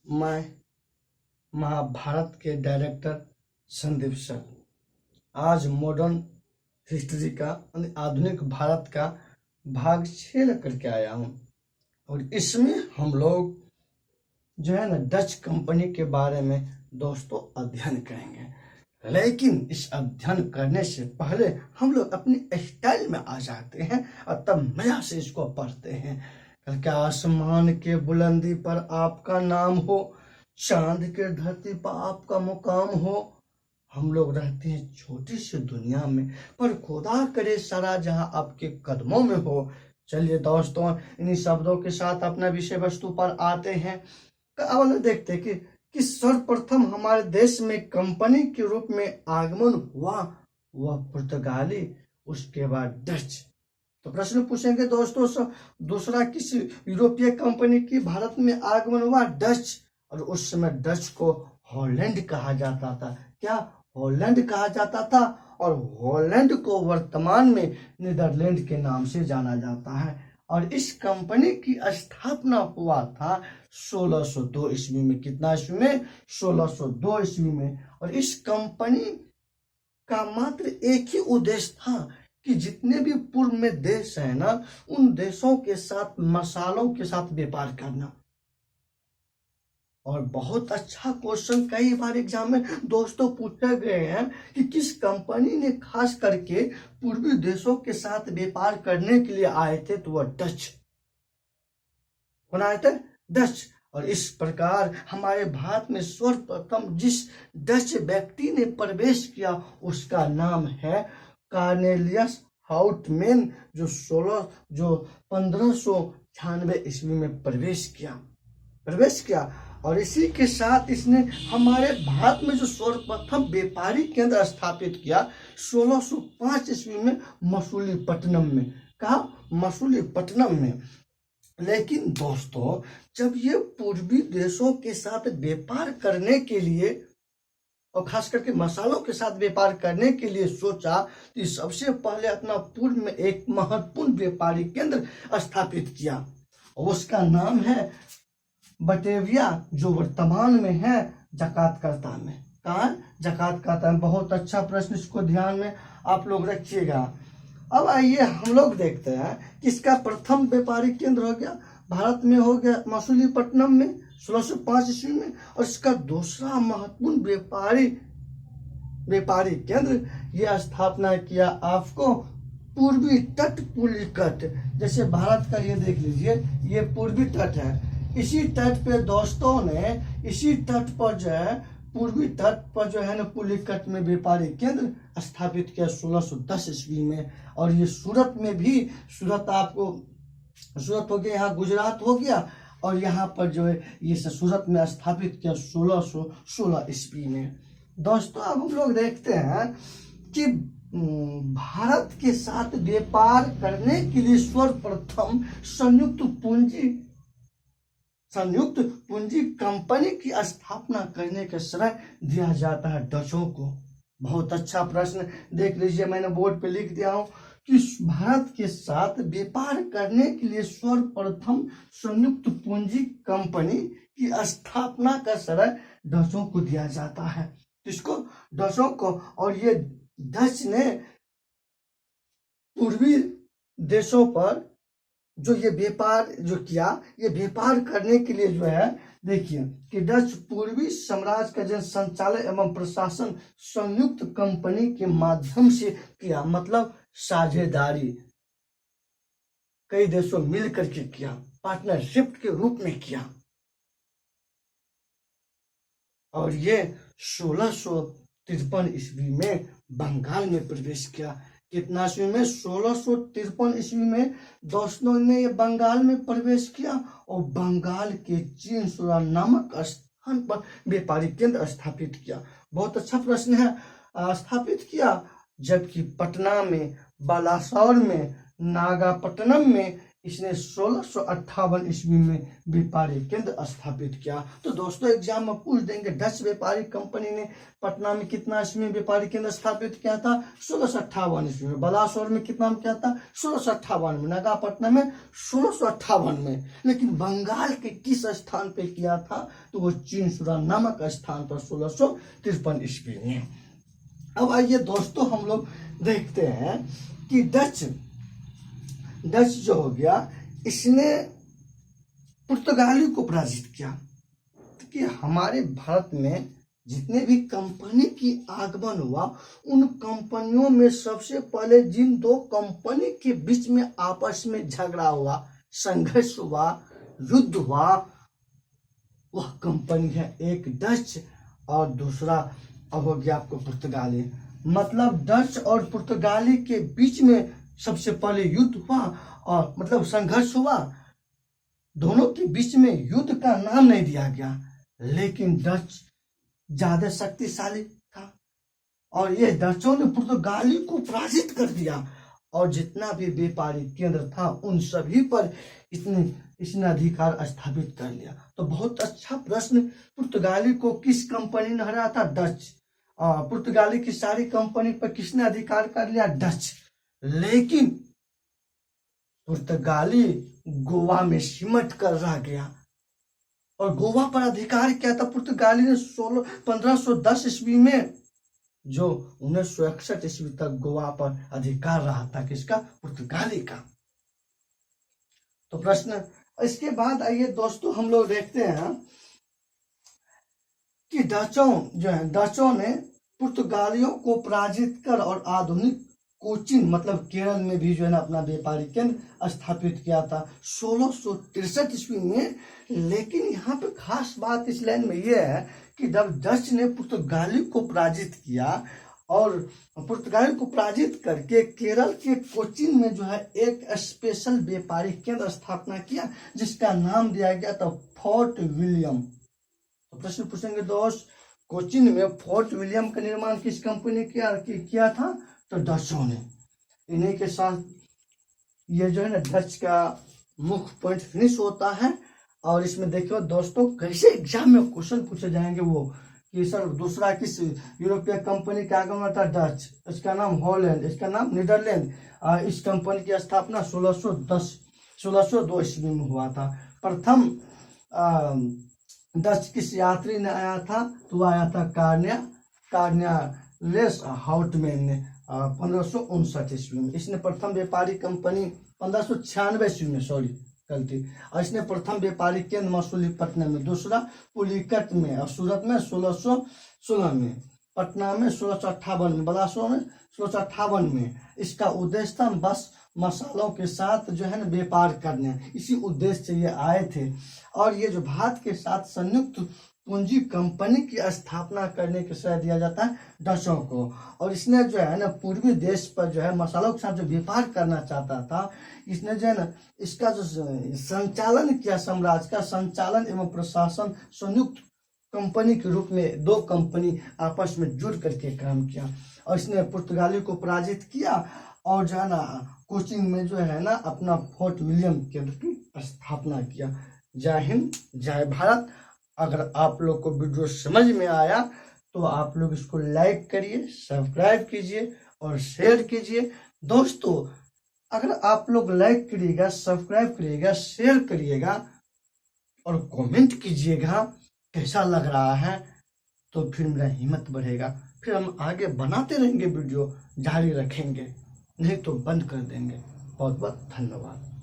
मैं महाभारत के director Sandeep sir आज मॉडर्न हिस्ट्री का आधुनिक भारत का भाग 6 लेकर के आया हूँ। और इसमें हम लोग जो है ना डच कंपनी के बारे में दोस्तों अध्ययन करेंगे। लेकिन इस अध्ययन करने से पहले हम लोग अपनी स्टाइल में आ जाते हैं और तब मजा से इसको पढ़ते हैं। कल के आसमान के बुलंदी पर आपका नाम हो, चांद के धरती पर आपका मुकाम हो। हम लोग रहते हैं छोटी सी दुनिया में, पर खुदा करे सारा जहां आपके कदमों में हो। चलिए दोस्तों, इन्हीं शब्दों के साथ अपना विषय वस्तु पर आते हैं। अब देखते हैं कि सर्वप्रथम हमारे देश में कंपनी के रूप में आगमन हुआ वह पुर्तगाली, उसके बाद डच। तो प्रश्न पूछेंगे दोस्तों, दूसरा किस यूरोपीय कंपनी की भारत में आगमन हुआ? डच। और उस समय डच को हॉलैंड कहा जाता था। क्या? हॉलैंड कहा जाता था। और हॉलैंड को वर्तमान में नीदरलैंड के नाम से जाना जाता है। और इस कंपनी की स्थापना हुआ था 1602 ईस्वी में। कितना ईस्वी में? 1602 ईस्वी में। और इस कंपनी का मात्र एक ही उद्देश्य था कि जितने भी पूर्व में देश है ना, उन देशों के साथ मसालों के साथ व्यापार करना। और बहुत अच्छा क्वेश्चन कई बार एग्जाम में दोस्तों पूछे गए हैं कि किस कंपनी ने खास करके पूर्वी देशों के साथ व्यापार करने के लिए आए थे? तो वह डच। कौन आए थे? डच। और इस प्रकार हमारे भारत में सर्वप्रथम जिस डच व्यक्ति ने प्रवेश किया उसका नाम है कॉर्नेलियस हाउटमैन, जो 1596 ईस्वी में प्रवेश किया। और इसी के साथ इसने हमारे भारत में जो सर्वप्रथम व्यापारी केंद्र स्थापित किया 1605 ईस्वी में मसूलीपट्टनम में। कहा? मसूलीपट्टनम में। लेकिन दोस्तों, जब ये पूर्वी देशों के साथ व्यापार करने के लिए और खास करके मसालों के साथ व्यापार करने के लिए सोचा, तो सबसे पहले अपना पूर्व में एक महत्वपूर्ण व्यापारी केंद्र स्थापित किया। उसका नाम है बटेविया, जो वर्तमान में है जकार्ता में। कहाँ? जकार्ता में। बहुत अच्छा प्रश्न, इसको ध्यान में आप लोग रखिएगा। अब आइए हम लोग देखते हैं कि इसका प्रथम व्यापारिक केंद्र हो गया भारत में, हो गया मसूलीपट्टनम में 1605 ईस्वी में। और इसका दूसरा महत्वपूर्ण व्यापारी केंद्र यह स्थापना किया आपको पूर्वी तट पुलिकट। जैसे भारत का ये देख लीजिए, ये पूर्वी तट है। इसी तट पे दोस्तों ने, इसी तट पर जो है, पूर्वी तट पर जो है ना, पुलिकट में व्यापारी केंद्र स्थापित किया 1610 ईस्वी में। और ये सूरत में भी, सूरत हो गया, यहाँ गुजरात हो गया। और यहाँ पर जो है ये सूरत में स्थापित किया 1616 ईस्वी में। दोस्तों, अब हम लोग देखते हैं कि भारत के साथ व्यापार करने के लिए सर्वप्रथम संयुक्त पूंजी कंपनी की स्थापना करने का श्रेय दिया जाता है डचों को। बहुत अच्छा प्रश्न, देख लीजिए, मैंने बोर्ड पे लिख दिया हूं कि भारत के साथ व्यापार करने के लिए सर्वप्रथम संयुक्त पूंजी कंपनी की स्थापना का श्रेय डचों को दिया जाता है। किसको? डचों को। और ये डच ने पूर्वी देशों पर जो ये व्यापार जो किया, ये व्यापार करने के लिए जो है, देखिए कि डच पूर्वी साम्राज्य का जन संचालन एवं प्रशासन संयुक्त कंपनी के माध्यम से किया। मतलब साझेदारी, कई देशों मिल करके किया, पार्टनरशिप के रूप में किया। और ये 1653 ईस्वी में बंगाल में प्रवेश किया। कितना ईस्वी में? 1653 ईस्वी में दोस्तों ने ये बंगाल में प्रवेश किया और बंगाल के चीनसुरा नामक स्थान पर व्यापारी केंद्र स्थापित किया। बहुत अच्छा प्रश्न है। स्थापित किया, जबकि पटना में, बालासोर में, नागापट्टनम में इसने 1658 ईस्वी में व्यापारी केंद्र स्थापित किया। तो दोस्तों एग्जाम में पूछ देंगे डच व्यापारी कंपनी ने पटना में कितना ईस्वी में व्यापारी केंद्र स्थापित किया था? 1658 ईस्वी में। बलासोर में कितना में किया था? 1658 में। नागापट्टनम में 1658 में। लेकिन बंगाल के किस स्थान पे किया था? तो वो चीनसुरा नामक स्थान पर 1653 ईस्वी में। अब आइए दोस्तों हम लोग देखते हैं कि डच जो हो गया इसने पुर्तगाली को पराजित किया। कि हमारे भारत में जितने भी कंपनी की आगमन हुआ उन कंपनियों में सबसे पहले जिन दो कंपनी के बीच में आपस में झगड़ा हुआ, संघर्ष हुआ, युद्ध हुआ, वह कंपनी है एक डच और दूसरा अब हो गया आपको पुर्तगाली। मतलब डच और पुर्तगाली के बीच में सबसे पहले युद्ध हुआ और मतलब संघर्ष हुआ। दोनों के बीच में युद्ध का नाम नहीं दिया गया, लेकिन डच ज्यादा शक्तिशाली था और ये डचों ने पुर्तगाली को पराजित कर दिया और जितना भी व्यापारी केंद्र था उन सभी पर इसने अधिकार स्थापित कर लिया। तो बहुत अच्छा प्रश्न। पुर्तगाली को किस कंपनी ने हराया था? डच। पुर्तगाली की सारी कंपनी पर किसने अधिकार कर लिया? डच। लेकिन पुर्तगाली गोवा में सिमट कर रह गया और गोवा पर अधिकार किया था पुर्तगाली ने 1510 ईस्वी में, जो 1961 ईस्वी तक गोवा पर अधिकार रहा था किसका? पुर्तगाली का। तो प्रश्न इसके बाद आइए दोस्तों हम लोग देखते हैं कि डचों ने पुर्तगालियों को पराजित कर और आधुनिक कोचीन मतलब केरल में भी जो है ना अपना व्यापारी केंद्र स्थापित किया था 1663 ईस्वी में। लेकिन यहाँ पे खास बात इस लाइन में यह है कि जब डच ने पुर्तगाली को पराजित किया और पुर्तगाली को पराजित करके केरल के कोचीन में जो है एक स्पेशल व्यापारी केंद्र स्थापना किया जिसका नाम दिया गया था फोर्ट विलियम। तो प्रश्न पूछेंगे दोस्त, कोचीन में फोर्ट विलियम का निर्माण किस कंपनी किया था? तो डचों ने। इन्हीं के साथ ये जो है ना डच का मुख्य पॉइंट फिनिश होता है। और इसमें देखिए दोस्तों कैसे एग्जाम में क्वेश्चन पूछे जाएंगे वो कि सर दूसरा किस यूरोपीय कंपनी का आगमन था? डच। इसका नाम हॉलैंड, इसका नाम नीदरलैंड। इस कंपनी की स्थापना 1602 ईस्वी में हुआ था। प्रथम डच किस यात्री ने आया था? तो आया था कार्नियालेस हाउटमैन ने 1559 ईस्वी में। इसने प्रथम व्यापारी कंपनी 1596 ईस्वी में, गलती। और इसने प्रथम व्यापारी केंद्र मसूलीपट्टनम में, दूसरा पुलिकट में और सूरत में 1616 में, पटना में 1658 में, बलासोर में 1658 में। इसका उद्देश्य था बस मसालों के साथ जो है ना व्यापार करने, इसी उद्देश्य से ये आए थे। और ये जो भारत के साथ संयुक्त पूंजी कंपनी की स्थापना करने का श्रेय दिया जाता है डचों को। और इसने जो है ना पूर्वी देश पर जो है मसालों के साथ जो व्यापार करना चाहता था, इसने जो है ना इसका जो संचालन किया, साम्राज्य का संचालन एवं प्रशासन संयुक्त कंपनी के रूप में दो कंपनी आपस में जुड़ करके काम किया। और इसने पुर्तगाली को पराजित किया और जो है ना कोचीन में जो है ना अपना फोर्ट विलियम केंद्र की स्थापना किया। जय हिंद, जय भारत। अगर आप लोग को वीडियो समझ में आया तो आप लोग इसको लाइक करिए, सब्सक्राइब कीजिए और शेयर कीजिए। दोस्तों अगर आप लोग लाइक करिएगा, सब्सक्राइब करिएगा, शेयर करिएगा और कमेंट कीजिएगा कैसा लग रहा है, तो फिर मेरा हिम्मत बढ़ेगा, फिर हम आगे बनाते रहेंगे, वीडियो जारी रखेंगे, नहीं तो बंद कर देंगे। बहुत बहुत धन्यवाद।